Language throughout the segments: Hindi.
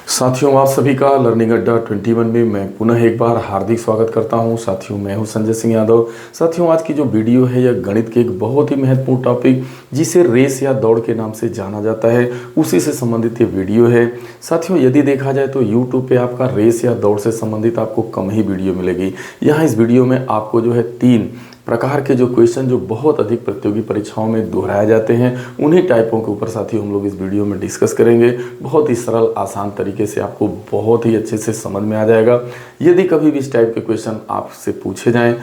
साथियों, आप सभी का लर्निंग अड्डा 21 में मैं पुनः एक बार हार्दिक स्वागत करता हूं। साथियों, मैं हूं संजय सिंह यादव। साथियों, आज की जो वीडियो है यह गणित के एक बहुत ही महत्वपूर्ण टॉपिक जिसे रेस या दौड़ के नाम से जाना जाता है, उसी से संबंधित ये वीडियो है। साथियों, यदि देखा जाए तो यूट्यूब पे आपका रेस या दौड़ से संबंधित आपको कम ही वीडियो मिलेगी। यहाँ इस वीडियो में आपको जो है 3 प्रकार के जो क्वेश्चन जो बहुत अधिक प्रतियोगी परीक्षाओं में दोहराए जाते हैं, उन्हीं टाइपों के ऊपर साथियों हम लोग इस वीडियो में डिस्कस करेंगे। बहुत ही सरल आसान तरीके से आपको बहुत ही अच्छे से समझ में आ जाएगा। यदि कभी भी इस टाइप के क्वेश्चन आपसे पूछे जाएं,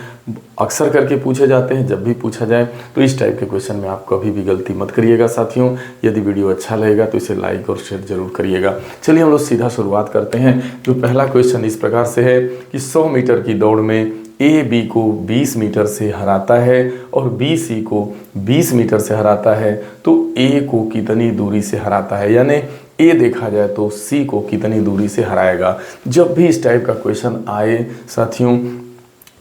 अक्सर करके पूछे जाते हैं, जब भी पूछा जाए तो इस टाइप के क्वेश्चन में आप कभी भी गलती मत करिएगा। साथियों, यदि वीडियो अच्छा लगेगा तो इसे लाइक और शेयर जरूर करिएगा। चलिए हम लोग सीधा शुरुआत करते हैं। जो पहला क्वेश्चन इस प्रकार से है कि 100 मीटर की दौड़ में ए बी को 20 मीटर से हराता है और बी सी को 20 मीटर से हराता है, तो ए को कितनी दूरी से हराता है। यानी ए देखा जाए तो सी को कितनी दूरी से हराएगा। जब भी इस टाइप का क्वेश्चन आए साथियों,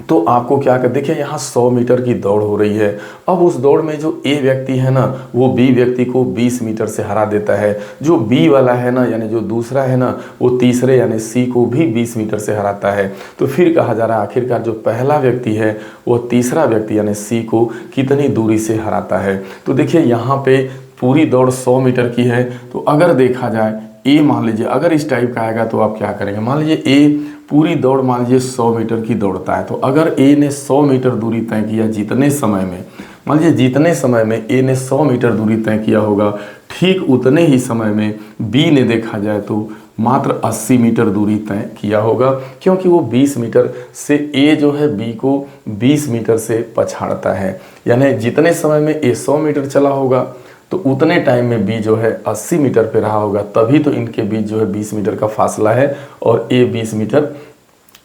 तो आपको क्या कर, देखिए यहाँ 100 मीटर की दौड़ हो रही है। अब उस दौड़ में जो ए व्यक्ति है ना, वो बी व्यक्ति को 20 मीटर से हरा देता है। जो बी वाला है ना, यानी जो दूसरा है ना, वो तीसरे यानी सी को भी 20 मीटर से हराता है। तो फिर कहा जा रहा है आखिरकार जो पहला व्यक्ति है वो तीसरा व्यक्ति यानी सी को कितनी दूरी से हराता है। तो देखिए यहाँ पे पूरी दौड़ 100 मीटर की है। तो अगर देखा जाए ए, मान लीजिए अगर इस टाइप का आएगा तो आप क्या करेंगे। मान लीजिए ए पूरी दौड़ मान लीजिए 100 मीटर की दौड़ता है, तो अगर ए ने 100 मीटर दूरी तय किया जितने समय में, मान लीजिए जितने समय में ए ने 100 मीटर दूरी तय किया होगा, ठीक उतने ही समय में बी ने देखा जाए तो मात्र 80 मीटर दूरी तय किया होगा, क्योंकि वो 20 मीटर से ए जो है बी को 20 मीटर से पछाड़ता है। यानी जितने समय में ए 100 मीटर चला होगा तो उतने टाइम में बी जो है 80 मीटर पे रहा होगा, तभी तो इनके बीच जो है 20 मीटर का फासला है और ए 20 मीटर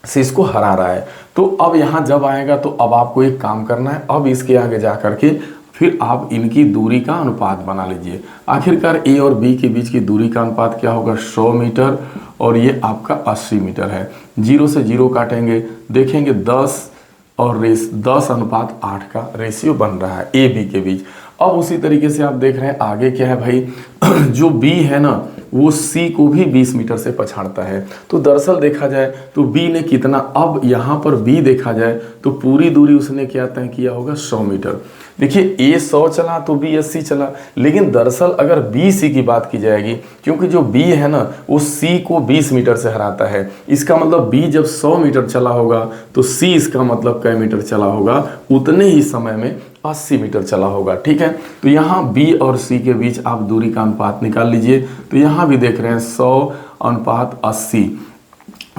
से इसको हरा रहा है। तो अब यहाँ जब आएगा तो अब आपको एक काम करना है। अब इसके आगे जा करके फिर आप इनकी दूरी का अनुपात बना लीजिए। आखिरकार ए और बी के बीच की दूरी का अनुपात क्या होगा, 100 मीटर और ये आपका 80 मीटर है। 0 से 0 काटेंगे, देखेंगे 10 और 10:8 का रेशियो बन रहा है ए बी के बीच। अब उसी तरीके से आप देख रहे हैं आगे क्या है भाई, जो बी है ना वो सी को भी 20 मीटर से पछाड़ता है। तो दरअसल देखा जाए तो बी ने कितना, अब यहाँ पर बी देखा जाए तो पूरी दूरी उसने क्या तय किया होगा, 100 मीटर। देखिए ए 100 चला तो बी 80 चला, लेकिन दरअसल अगर बी सी की बात की जाएगी, क्योंकि जो बी है ना वो सी को 20 मीटर से हराता है, इसका मतलब बी जब 100 मीटर चला होगा तो सी इसका मतलब कै मीटर चला होगा, उतने ही समय में 80 मीटर चला होगा। ठीक है, तो यहाँ बी और सी के बीच आप दूरी का अनुपात निकाल लीजिए। तो यहाँ भी देख रहे हैं 100:80,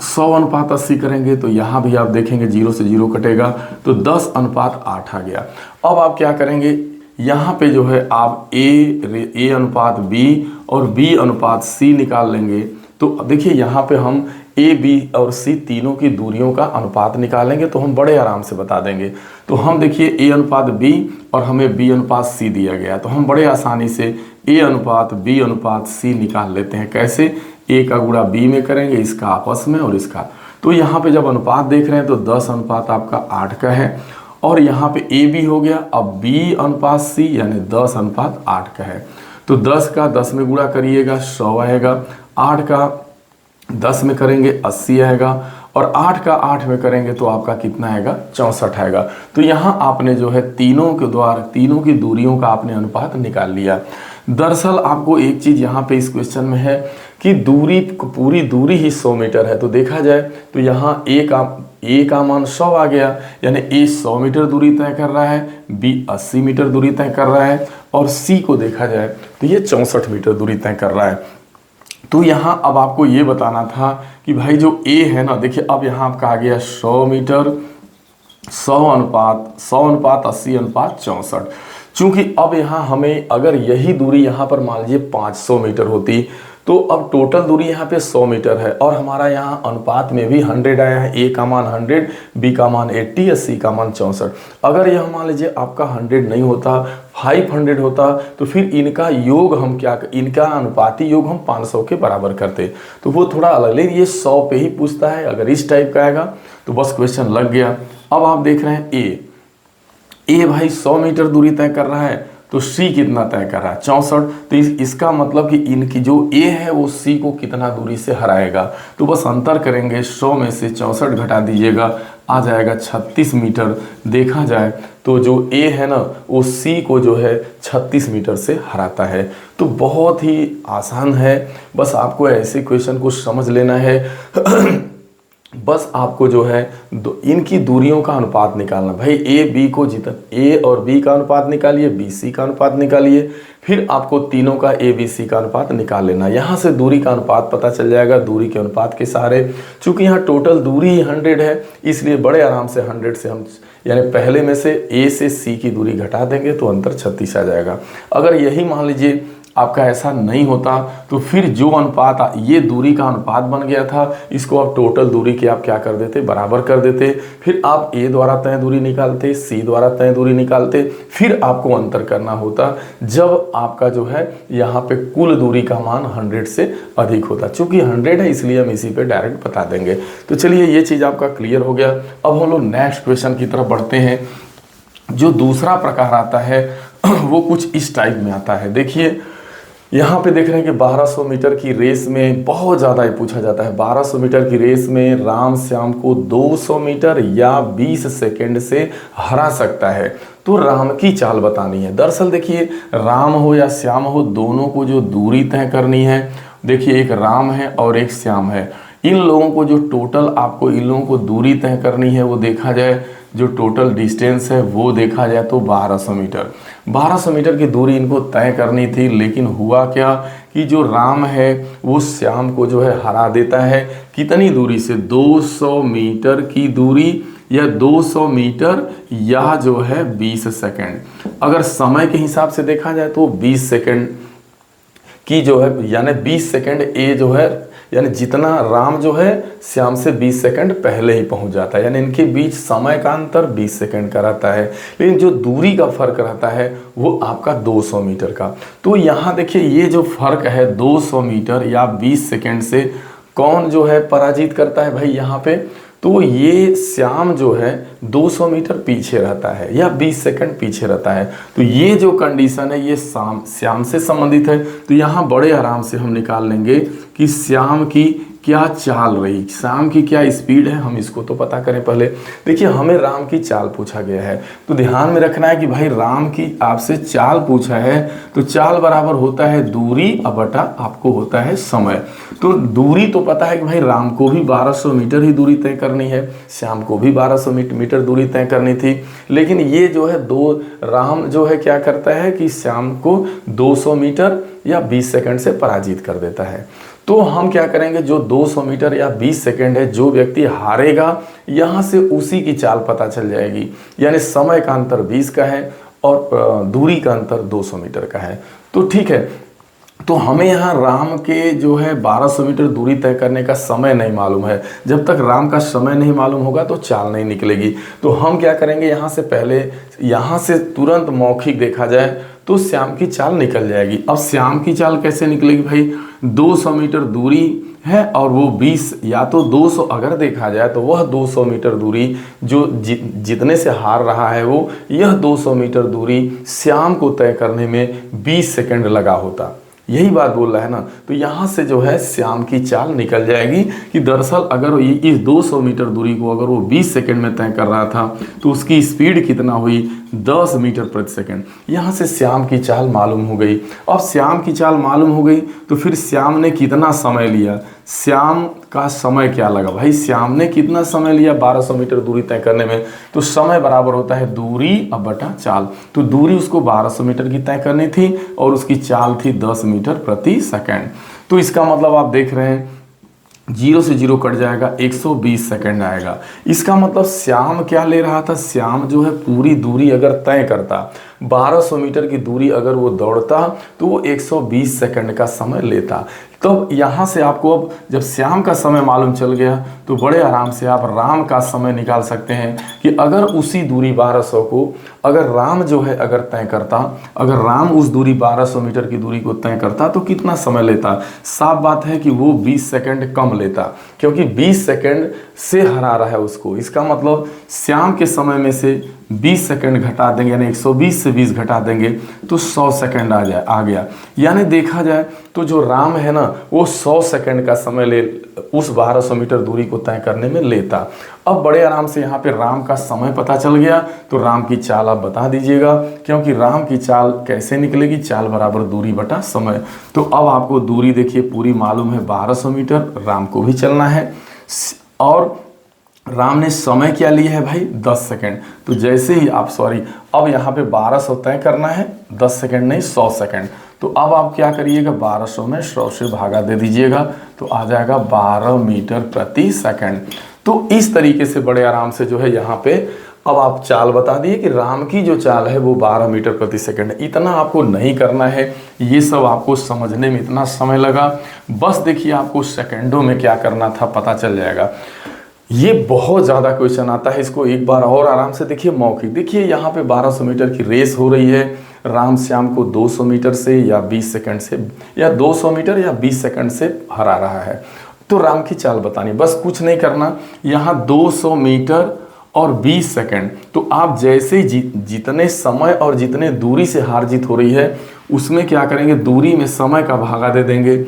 100:80 करेंगे तो यहाँ भी आप देखेंगे 0 से 0 कटेगा तो 10:8 आ गया। अब आप क्या करेंगे, यहाँ पे जो है आप ए अनुपात बी और बी अनुपात सी निकाल लेंगे। तो देखिए यहाँ पे हम ए बी और सी तीनों की दूरियों का अनुपात निकालेंगे तो हम बड़े आराम से बता देंगे। तो हम देखिए ए अनुपात बी और हमें बी अनुपात सी दिया गया, तो हम बड़े आसानी से ए अनुपात बी अनुपात सी निकाल लेते हैं। कैसे, ए का गुणा बी में करेंगे, इसका आपस में और इसका। तो यहाँ पे जब अनुपात देख रहे हैं तो 10 आपका 8 का है और यहाँ पे ए बी हो गया, अब बी अनुपात सी यानी 10:8 का है। तो 10 का 10 में गुणा करिएगा 100 आएगा, 8 का 10 में करेंगे 80 आएगा और 8 का 8 में करेंगे तो आपका कितना आएगा, 64 आएगा। तो यहाँ आपने जो है तीनों के द्वारा तीनों की दूरियों का आपने अनुपात निकाल लिया। दरअसल आपको एक चीज़ यहाँ पे इस क्वेश्चन में है कि दूरी, पूरी दूरी ही 100 मीटर है। तो देखा जाए तो यहाँ ए का मान 100 आ गया, यानी ए 100 मीटर दूरी तय कर रहा है, बी 80 मीटर दूरी तय कर रहा है और सी को देखा जाए तो ये 64 मीटर दूरी तय कर रहा है। तो यहाँ अब आपको ये बताना था कि भाई जो ए है ना, देखिए अब यहाँ आपका आ गया 100 मीटर, 100:80:64। चूंकि अब यहाँ हमें अगर यही दूरी यहाँ पर मान लीजिए 500 मीटर होती तो अब टोटल दूरी यहाँ पे 100 मीटर है और हमारा यहाँ अनुपात में भी 100 आया है। ए का मान 100, बी का मान 80, सी का मान 64। अगर यह मान लीजिए आपका 100 नहीं होता, 500 होता, तो फिर इनका योग हम क्या, इनका अनुपाती योग हम 500 के बराबर करते, तो वो थोड़ा अलग। लेकिन ये 100 पे ही पूछता है, अगर इस टाइप का आएगा तो बस क्वेश्चन लग गया। अब आप देख रहे हैं ए भाई 100 मीटर दूरी तय कर रहा है, तो सी कितना तय कर रहा है 64। तो इसका मतलब कि इनकी जो ए है वो सी को कितना दूरी से हराएगा। तो बस अंतर करेंगे, 100 में से 64 घटा दीजिएगा, आ जाएगा 36 मीटर। देखा जाए तो जो ए है ना वो सी को जो है 36 मीटर से हराता है। तो बहुत ही आसान है, बस आपको ऐसे क्वेश्चन को समझ लेना है। बस आपको जो है इनकी दूरियों का अनुपात निकालना। भाई ए बी को जितना ए और बी का अनुपात निकालिए, बी सी का अनुपात निकालिए, फिर आपको तीनों का ए बी सी का अनुपात निकाल लेना। यहाँ से दूरी का अनुपात पता चल जाएगा दूरी के अनुपात के सहारे। चूंकि यहाँ टोटल दूरी ही 100 है, इसलिए बड़े आराम से 100 से हम यानी पहले में से ए से सी की दूरी घटा देंगे तो अंतर 36 आ जाएगा। अगर यही मान लीजिए आपका ऐसा नहीं होता तो फिर जो अनुपात ये दूरी का अनुपात बन गया था, इसको आप टोटल दूरी के आप क्या कर देते, बराबर कर देते। फिर आप ए द्वारा तय दूरी निकालते, सी द्वारा तय दूरी निकालते, फिर आपको अंतर करना होता जब आपका जो है यहाँ पे कुल दूरी का मान 100 से अधिक होता। चूंकि 100 है इसलिए हम इसी पे डायरेक्ट बता देंगे। तो चलिए ये चीज़ आपका क्लियर हो गया। अब हम लोग नेक्स्ट क्वेश्चन की तरफ बढ़ते हैं। जो दूसरा प्रकार आता है वो कुछ इस टाइप में आता है। देखिए यहाँ पे देख रहे हैं कि 1200 मीटर की रेस में बहुत ज़्यादा ही पूछा जाता है। 1200 मीटर की रेस में राम श्याम को 200 मीटर या 20 सेकंड से हरा सकता है। तो राम की चाल बतानी है। दरअसल देखिए राम हो या श्याम हो, दोनों को जो दूरी तय करनी है, देखिए एक राम है और एक श्याम है, इन लोगों को जो टोटल आपको इन लोगों को दूरी तय करनी है वो देखा जाए, जो टोटल डिस्टेंस है वो देखा जाए तो 1200 मीटर। 1200 मीटर की दूरी इनको तय करनी थी, लेकिन हुआ क्या कि जो राम है वो श्याम को जो है हरा देता है। कितनी दूरी से, 200 मीटर की दूरी या 200 मीटर या जो है 20 सेकंड। अगर समय के हिसाब से देखा जाए तो 20 सेकंड की जो है यानी 20 सेकंड ए जो है यानी जितना राम जो है श्याम से 20 सेकंड पहले ही पहुंच जाता है, यानी इनके बीच समय का अंतर 20 सेकंड का रहता है। लेकिन जो दूरी का फर्क रहता है वो आपका 200 मीटर का। तो यहाँ देखिए ये जो फर्क है 200 मीटर या 20 सेकंड से कौन जो है पराजित करता है भाई यहाँ पे, तो ये श्याम जो है 200 मीटर पीछे रहता है या 20 सेकंड पीछे रहता है। तो ये जो कंडीशन है ये श्याम से संबंधित है। तो यहाँ बड़े आराम से हम निकाल लेंगे कि श्याम की क्या चाल रही, श्याम की क्या स्पीड है, हम इसको तो पता करें पहले। देखिए हमें राम की चाल पूछा गया है, तो ध्यान में रखना है कि भाई राम की आपसे चाल पूछा है तो चाल बराबर होता है दूरी बटा आपको होता है समय। तो दूरी तो पता है कि भाई राम को भी 1200 मीटर ही दूरी तय करनी है, श्याम को भी 1200 मीटर दूरी तय करनी थी। लेकिन ये जो है राम जो है क्या करता है कि श्याम को 200 मीटर या 20 सेकंड से पराजित कर देता है। तो हम क्या करेंगे, जो 200 मीटर या 20 सेकंड है जो व्यक्ति हारेगा यहाँ से उसी की चाल पता चल जाएगी। यानी समय का अंतर 20 का है और दूरी का अंतर 200 मीटर का है। तो ठीक है, तो हमें यहाँ राम के जो है 1200 मीटर दूरी तय करने का समय नहीं मालूम है। जब तक राम का समय नहीं मालूम होगा तो चाल नहीं निकलेगी। तो हम क्या करेंगे, यहाँ से पहले यहाँ से तुरंत मौखिक देखा जाए तो श्याम की चाल निकल जाएगी। अब श्याम की चाल कैसे निकलेगी भाई, 200 मीटर दूरी है और वो 20 या तो 200 अगर देखा जाए तो वह 200 मीटर दूरी जो जितने से हार रहा है वो यह 200 मीटर दूरी श्याम को तय करने में 20 सेकंड लगा होता। यही बात बोल रहा है ना। तो यहाँ से जो है श्याम की चाल निकल जाएगी कि दरअसल अगर इस 200 मीटर दूरी को अगर वो 20 सेकंड में तय कर रहा था तो उसकी स्पीड कितना हुई, 10 मीटर प्रति सेकंड। यहाँ से श्याम की चाल मालूम हो गई। अब श्याम की चाल मालूम हो गई तो फिर श्याम ने कितना समय लिया, श्याम का समय क्या लगा भाई, श्याम ने कितना समय लिया 1200 मीटर दूरी तय करने में, तो समय बराबर होता है दूरी बटा चाल। तो दूरी उसको 1200 मीटर की तय करनी थी और उसकी चाल थी 10 मीटर प्रति सेकंड। तो इसका मतलब आप देख रहे हैं 0 से 0 कट जाएगा, 120 सेकंड आएगा। इसका मतलब श्याम क्या ले रहा था, श्याम जो है पूरी दूरी अगर तय करता, 1200 मीटर की दूरी अगर वो दौड़ता तो वो 120 सेकंड का समय लेता। तो यहाँ से आपको अब जब श्याम का समय मालूम चल गया तो बड़े आराम से आप राम का समय निकाल सकते हैं कि अगर उसी दूरी 1200 को अगर राम जो है अगर तय करता, अगर राम उस दूरी 1200 मीटर की दूरी को तय करता तो कितना समय लेता। साफ बात है कि वो 20 सेकंड कम लेता, क्योंकि 20 सेकंड से हरा रहा है उसको। इसका मतलब श्याम के समय में से 20 सेकंड घटा देंगे, यानी 120 से 20 घटा देंगे तो 100 सेकंड आ गया। यानी देखा जाए तो जो राम है ना वो 100 सेकंड का समय ले उस 1200 मीटर दूरी को तय करने में लेता। अब बड़े आराम से यहाँ पे राम का समय पता चल गया, तो राम की चाल आप बता दीजिएगा, क्योंकि राम की चाल कैसे निकलेगी, चाल बराबर दूरी बटा समय। तो अब आपको दूरी देखिए पूरी मालूम है 1200 मीटर, राम को भी चलना है और राम ने समय क्या लिया है भाई 10 सेकंड। तो जैसे ही आप अब यहाँ पे 1200 तय करना है, 10 सेकंड नहीं 100 सेकंड। तो अब आप क्या करिएगा 1200 में 100 से भागा दे दीजिएगा तो आ जाएगा 12 मीटर प्रति सेकंड। तो इस तरीके से बड़े आराम से जो है यहाँ पे अब आप चाल बता दिए कि राम की जो चाल है वो 12 मीटर प्रति सेकंड है। इतना आपको नहीं करना है, ये सब आपको समझने में इतना समय लगा, बस देखिए आपको सेकंडों में क्या करना था पता चल जाएगा। ये बहुत ज़्यादा क्वेश्चन आता है, इसको एक बार और आराम से देखिए मौखिक। देखिए यहाँ पे 1200 मीटर की रेस हो रही है, राम श्याम को 200 मीटर से या 20 सेकंड से या 200 मीटर या 20 सेकंड से हरा रहा है। तो राम की चाल बतानी, बस कुछ नहीं करना, यहाँ 200 मीटर और 20 सेकंड। तो आप जैसे ही जितने समय और जितने दूरी से हार जीत हो रही है उसमें क्या करेंगे, दूरी में समय का भागा दे देंगे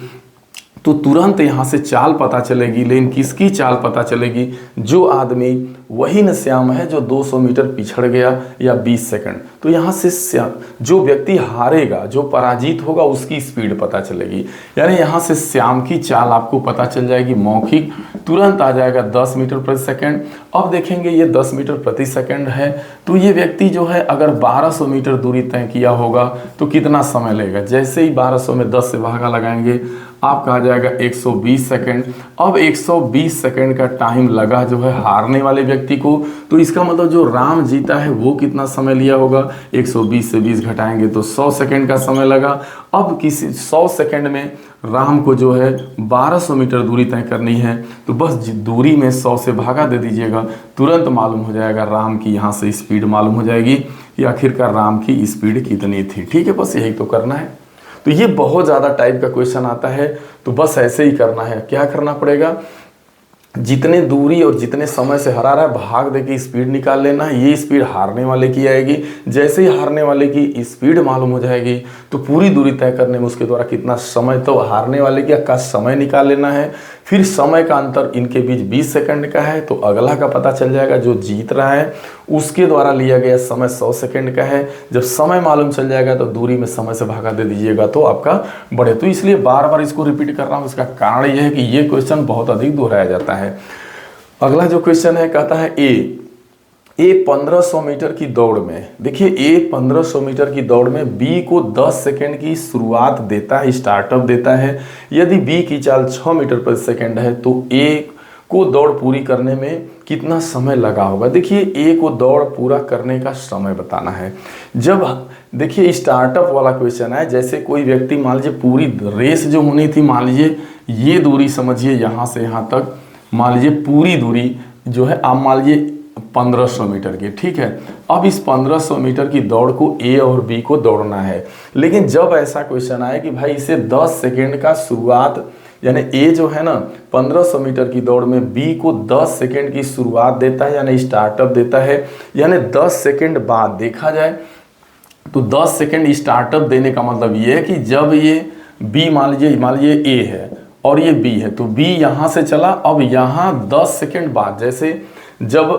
तो तुरंत यहाँ से चाल पता चलेगी। लेकिन किसकी चाल पता चलेगी, जो आदमी वही न श्याम है जो 200 मीटर पिछड़ गया या 20 सेकंड। तो यहाँ से श्याम जो व्यक्ति हारेगा, जो पराजित होगा, उसकी स्पीड पता चलेगी। यानी यहाँ से श्याम की चाल आपको पता चल जाएगी मौखिक, तुरंत आ जाएगा 10 मीटर प्रति सेकंड। अब देखेंगे ये 10 मीटर प्रति सेकंड है, तो ये व्यक्ति जो है अगर 1200 मीटर दूरी तय किया होगा तो कितना समय लेगा। जैसे ही 1200 में 10 से भागा लगाएंगे आपका आ जाएगा 120 सेकंड। अब 120 सेकंड का टाइम लगा जो है हारने वाले व्यक्ति को, तो इसका मतलब जो राम जीता है वो कितना समय लिया होगा, 120 से 20 घटाएंगे तो 100 सेकंड का समय लगा। अब किसी 100 सेकंड में राम को जो है 1200 मीटर दूरी तय करनी है, तो बस दूरी में 100 से भागा दे दीजिएगा, तुरंत मालूम हो जाएगा राम की यहाँ से स्पीड मालूम हो जाएगी कि आखिरकार राम की स्पीड कितनी थी। ठीक है, बस यही तो करना है। तो ये बहुत ज़्यादा टाइप का क्वेश्चन आता है, तो बस ऐसे ही करना है। क्या करना पड़ेगा, जितने दूरी और जितने समय से हरा रहा है भाग दे के स्पीड निकाल लेना है। ये स्पीड हारने वाले की आएगी, जैसे ही हारने वाले की स्पीड मालूम हो जाएगी तो पूरी दूरी तय करने में उसके द्वारा कितना समय, तो हारने वाले का समय निकाल लेना है। फिर समय का अंतर इनके बीच 20 सेकंड का है, तो अगला का पता चल जाएगा, जो जीत रहा है उसके द्वारा लिया गया समय 100 सेकंड का है। जब समय मालूम चल जाएगा तो दूरी में समय से भागा दे दीजिएगा तो आपका बढ़े। तो इसलिए बार बार इसको रिपीट कर रहा हूँ, इसका कारण यह है कि ये क्वेश्चन बहुत अधिक दोहराया जाता है। अगला जो क्वेश्चन है कहता है ए 1500 मीटर की दौड़ में, देखिए ए 1500 मीटर की दौड़ में बी को 10 सेकंड की शुरुआत देता है, स्टार्टअप देता है। यदि बी की चाल 6 मीटर प्रति सेकंड है तो ए को दौड़ पूरी करने में कितना समय लगा होगा। देखिए ए को दौड़ पूरा करने का समय बताना है। जब देखिए स्टार्टअप वाला क्वेश्चन है, जैसे कोई व्यक्ति मान लीजिए पूरी रेस जो होनी थी, मान लीजिए ये दूरी समझिए यहाँ से यहाँ तक, मान लीजिए पूरी दूरी जो है आप मान लीजिए 1500 मीटर की, ठीक है। अब इस 1500 मीटर की दौड़ को ए और बी को दौड़ना है, लेकिन जब ऐसा क्वेश्चन आए कि भाई इसे 10 सेकंड का शुरुआत, यानी ए जो है ना 1500 मीटर की दौड़ में बी को 10 सेकंड की शुरुआत देता है, यानी स्टार्टअप देता है, यानी 10 सेकंड बाद देखा जाए तो 10 सेकंड स्टार्टअप देने का मतलब ये है कि जब ये बी मान लीजिए ए है और ये बी है, तो बी यहाँ से चला, अब यहाँ 10 सेकंड बाद, जैसे जब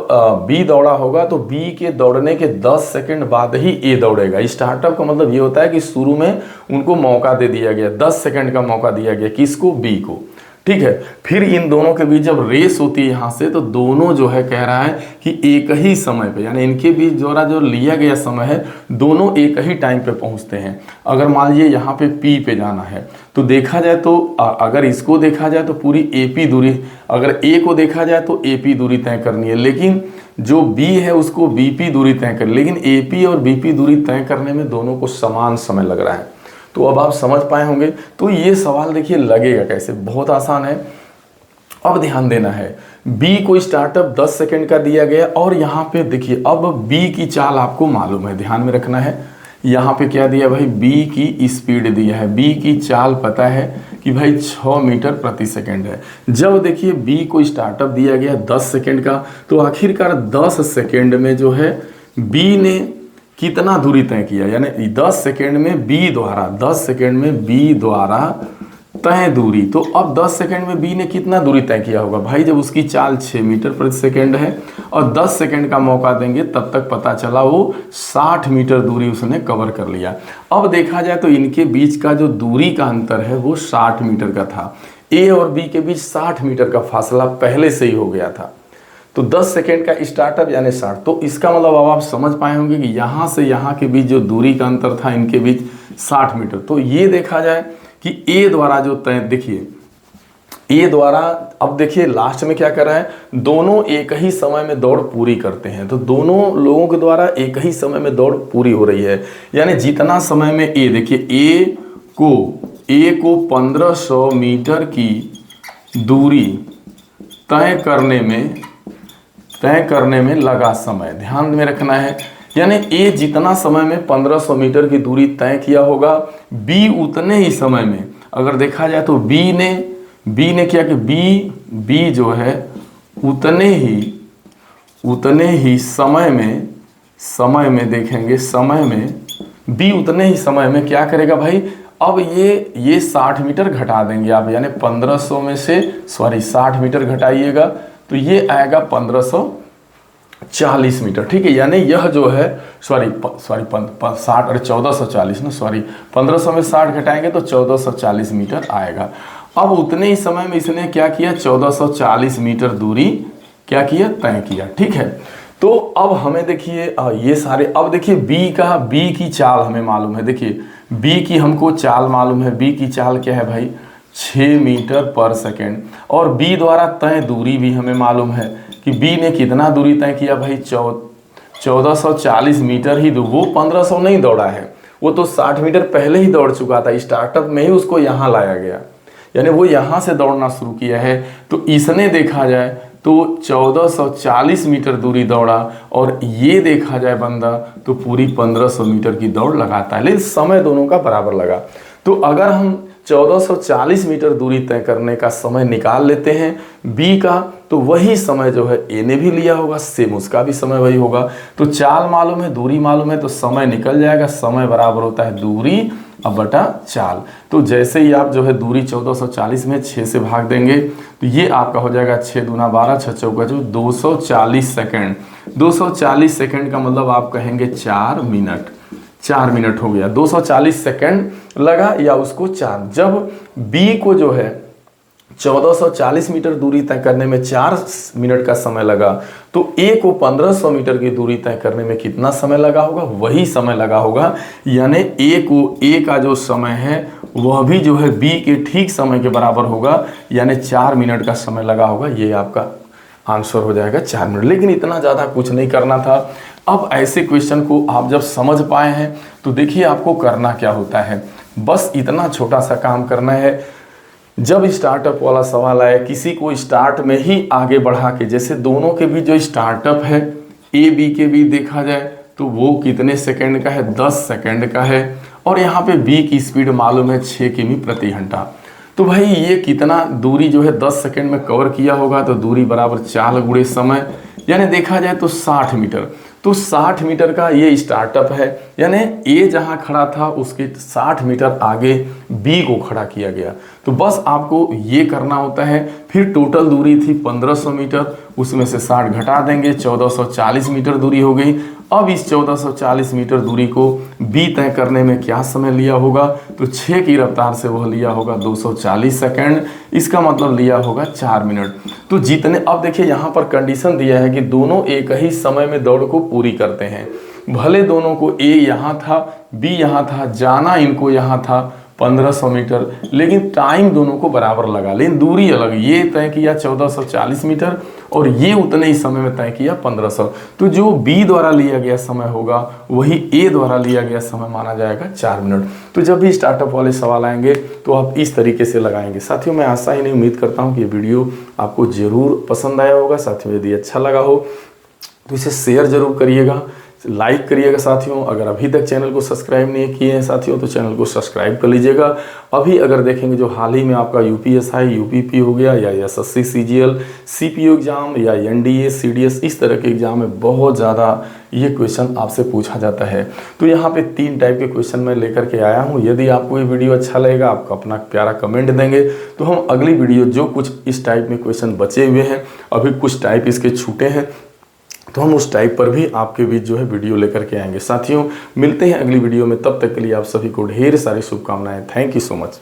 बी दौड़ा होगा तो बी के दौड़ने के 10 सेकंड बाद ही ए दौड़ेगा। स्टार्टअप का मतलब ये होता है कि शुरू में उनको मौका दे दिया गया, 10 सेकंड का मौका दिया गया, किसको, बी को, ठीक है। फिर इन दोनों के बीच जब रेस होती है यहाँ से, तो दोनों जो है कह रहा है कि एक ही समय पे, यानी इनके बीच द्वारा जो लिया गया समय है दोनों एक ही टाइम पे पहुँचते हैं। अगर मान लीजिए यहाँ पे पी पे जाना है तो देखा जाए तो अगर इसको देखा जाए तो पूरी एपी दूरी, अगर ए को देखा जाए तो एपी दूरी तय करनी है, लेकिन जो बी है उसको बीपी दूरी तय करनी, लेकिन एपी और बीपी दूरी तय करने में दोनों को समान समय लग रहा है। तो अब आप समझ पाए होंगे। तो ये सवाल देखिए लगेगा कैसे, बहुत आसान है। अब ध्यान देना है, बी को स्टार्टअप 10 सेकंड का दिया गया और यहाँ पे देखिए अब बी की चाल आपको मालूम है, ध्यान में रखना है। यहाँ पे क्या दिया भाई, बी की स्पीड दिया है, बी की चाल पता है कि भाई 6 मीटर प्रति सेकंड है। जब देखिए बी को स्टार्टअप दिया गया 10 सेकंड का, तो आखिरकार 10 सेकंड में जो है बी ने कितना दूरी तय किया, यानी 10 सेकेंड में बी द्वारा, 10 सेकेंड में बी द्वारा तय दूरी। तो अब 10 सेकेंड में बी ने कितना दूरी तय किया होगा भाई, जब उसकी चाल 6 मीटर प्रति सेकेंड है और 10 सेकेंड का मौका देंगे तब तक पता चला वो 60 मीटर दूरी उसने कवर कर लिया। अब देखा जाए तो इनके बीच का जो दूरी का अंतर है वो 60 मीटर का था। ए और बी के बीच 60 मीटर का फासला पहले से ही हो गया था। तो 10 सेकेंड का स्टार्टअप यानी 60। तो इसका मतलब अब आप समझ पाए होंगे कि यहाँ से यहाँ के बीच जो दूरी का अंतर था इनके बीच 60 मीटर। तो ये देखा जाए कि ए द्वारा जो तय, देखिए ए द्वारा, अब देखिए लास्ट में क्या कर रहा है, दोनों एक ही समय में दौड़ पूरी करते हैं। तो दोनों लोगों के द्वारा एक ही समय में दौड़ पूरी हो रही है, यानी जितना समय में ए, देखिए ए को 1500 मीटर की दूरी तय करने में लगा समय, ध्यान में रखना है। यानी ए जितना समय में 1500 मीटर की दूरी तय किया होगा, बी उतने ही समय में, अगर देखा जाए तो बी ने क्या कि बी जो है उतने ही समय में देखेंगे, समय में बी उतने ही समय में क्या करेगा भाई, अब ये 60 मीटर घटा देंगे आप, यानी 1500 में से 60 मीटर घटाइएगा तो ये आएगा 1540 मीटर, ठीक है। यानी यह जो है 1440 ना, 1500 में 60 घटाएंगे तो 1440 मीटर आएगा। अब उतने ही समय में इसने क्या किया, 1440 मीटर दूरी क्या किया, तय किया, ठीक है। तो अब हमें देखिए ये सारे, अब देखिए बी की चाल हमें मालूम है, देखिए बी की हमको चाल मालूम है। बी की चाल क्या है भाई, 6 मीटर पर सेकेंड, और बी द्वारा तय दूरी भी हमें मालूम है कि बी ने कितना दूरी तय किया भाई, 1440 मीटर ही वो 1500 नहीं दौड़ा है, वो तो 60 मीटर पहले ही दौड़ चुका था, स्टार्टअप में ही उसको यहाँ लाया गया, यानी वो यहाँ से दौड़ना शुरू किया है। तो इसने देखा जाए तो 1440 मीटर दूरी दौड़ा, और ये देखा जाए बंदा तो पूरी 1500 मीटर की दौड़ लगाता है, लेकिन समय दोनों का बराबर लगा। तो अगर हम 1440 मीटर दूरी तय करने का समय निकाल लेते हैं बी का, तो वही समय जो है ए ने भी लिया होगा, सेम उसका भी समय वही होगा। तो चाल मालूम है, दूरी मालूम है, तो समय निकल जाएगा, समय बराबर होता है दूरी अब बटा चाल। तो जैसे ही आप जो है दूरी 1440 में 6 से भाग देंगे तो ये आपका हो जाएगा 6 दूना 12, 6 चौका 240 सेकेंड। 240 सेकेंड का मतलब आप कहेंगे 4 मिनट, 4 मिनट हो गया। 240 सेकेंड लगा या उसको 4, जब बी को जो है 1440 मीटर दूरी तय करने में 4 मिनट का समय लगा, तो ए को 1500 मीटर की दूरी तय करने में कितना समय लगा होगा, वही समय लगा होगा। यानी ए का जो समय है वह भी जो है बी के ठीक समय के बराबर होगा, यानी 4 मिनट का समय लगा होगा। ये आपका आंसर हो जाएगा 4 मिनट। लेकिन इतना ज़्यादा कुछ नहीं करना था। अब ऐसे क्वेश्चन को आप जब समझ पाए हैं तो देखिए आपको करना क्या होता है, बस इतना छोटा सा काम करना है। जब स्टार्टअप वाला सवाल आए, किसी को स्टार्ट में ही आगे बढ़ा के, जैसे दोनों के भी जो स्टार्टअप है ए बी के भी देखा जाए तो वो कितने सेकंड का है, 10 सेकंड का है, और यहाँ पे बी की स्पीड मालूम है 6 किमी प्रति घंटा। तो भाई ये कितना दूरी जो है 10 सेकंड में कवर किया होगा, तो दूरी बराबर चाल गुणे समय, यानी देखा जाए तो 60 मीटर। तो 60 मीटर का ये स्टार्टअप है, यानी ए जहां खड़ा था उसके 60 मीटर आगे बी को खड़ा किया गया। तो बस आपको ये करना होता है। फिर टोटल दूरी थी 1500 मीटर, उसमें से 60 घटा देंगे, 1440 मीटर दूरी हो गई। अब इस 1440 मीटर दूरी को बी तय करने में क्या समय लिया होगा, तो 6 की रफ्तार से वह लिया होगा 240 सेकंड, इसका मतलब लिया होगा 4 मिनट। तो जितने, अब देखिए यहाँ पर कंडीशन दिया है कि दोनों एक ही समय में दौड़ को पूरी करते हैं। भले दोनों को ए यहाँ था, बी यहाँ था, जाना इनको यहाँ था 1500 मीटर, लेकिन टाइम दोनों को बराबर लगा, लेकिन दूरी अलग। ये तय किया 1440 मीटर और ये उतने ही समय में तय किया 1500। तो जो बी द्वारा लिया गया समय होगा वही ए द्वारा लिया गया समय माना जाएगा 4 मिनट। तो जब भी स्टार्टअप वाले सवाल आएंगे तो आप इस तरीके से लगाएंगे। साथियों, मैं आशा ही नहीं उम्मीद करता हूँ कि ये वीडियो आपको ज़रूर पसंद आया होगा। साथियों, यदि अच्छा लगा हो तो इसे शेयर ज़रूर करिएगा। लाइक करिएगा साथियों। अगर अभी तक चैनल को सब्सक्राइब नहीं किए हैं साथियों तो चैनल को सब्सक्राइब कर लीजिएगा। अभी अगर देखेंगे जो हाल ही में आपका यूपीएसआई, यूपीपी हो गया या एसएससी, सीजीएल, सीपीओ एग्जाम या एनडीए, सीडीएस, इस तरह के एग्जाम में बहुत ज़्यादा ये क्वेश्चन आपसे पूछा जाता है। तो यहाँ पे 3 टाइप के क्वेश्चन मैं लेकर के आया हूँ। यदि आपको ये वीडियो अच्छा लगेगा, आपको अपना प्यारा कमेंट देंगे तो हम अगली वीडियो जो कुछ इस टाइप में क्वेश्चन बचे हुए हैं, अभी कुछ टाइप इसके छूटे हैं, तो हम उस टाइप पर भी आपके बीच जो है वीडियो लेकर के आएंगे। साथियों मिलते हैं अगली वीडियो में, तब तक के लिए आप सभी को ढेर सारी शुभकामनाएं। Thank you so much.